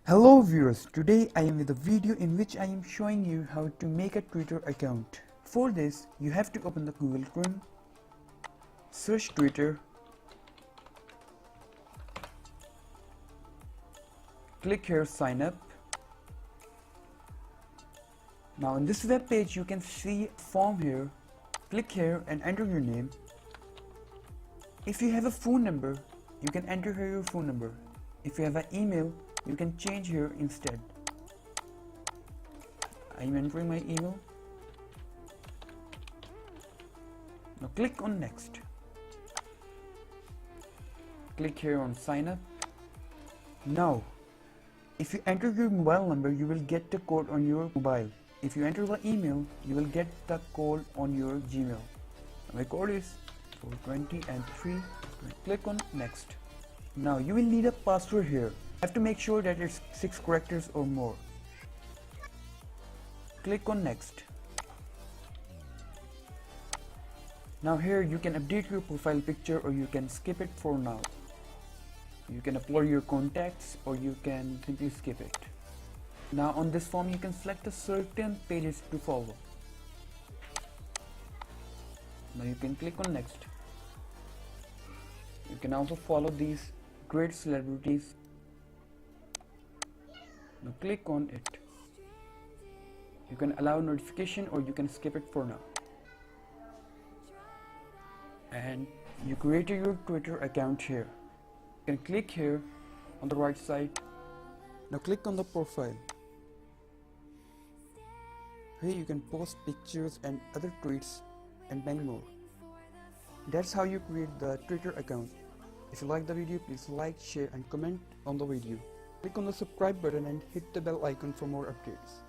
Hello viewers, today I am with a video in which I am showing you how to make a Twitter account. For this, you have to open the Google Chrome, search Twitter, click here sign up. Now in this web page you can see a form here. Click here and enter your name. If you have a phone number, you can enter here your phone number. If you have an email, you can change here instead. I am entering my email. Now click on next. Click here on sign up. Now, if you enter your mobile number, you will get the code on your mobile. If you enter the email, you will get the code on your Gmail. My code is 420 and 3. Click on next. Now you will need a password here. You have to make sure that it's 6 characters or more. Click on next. Now here you can update your profile picture or you can skip it for now. You can upload your contacts or you can simply skip it. Now on this form you can select a certain pages to follow. Now you can click on next. You can also follow these great celebrities. Now click on it. You can allow notification or you can skip it for now. And you created your Twitter account here. You can click here on the right side. Now click on the profile. Here you can post pictures and other tweets and many more. That's how you create the Twitter account. If you like the video, please like, share and comment on the video. Click on the subscribe button and hit the bell icon for more updates.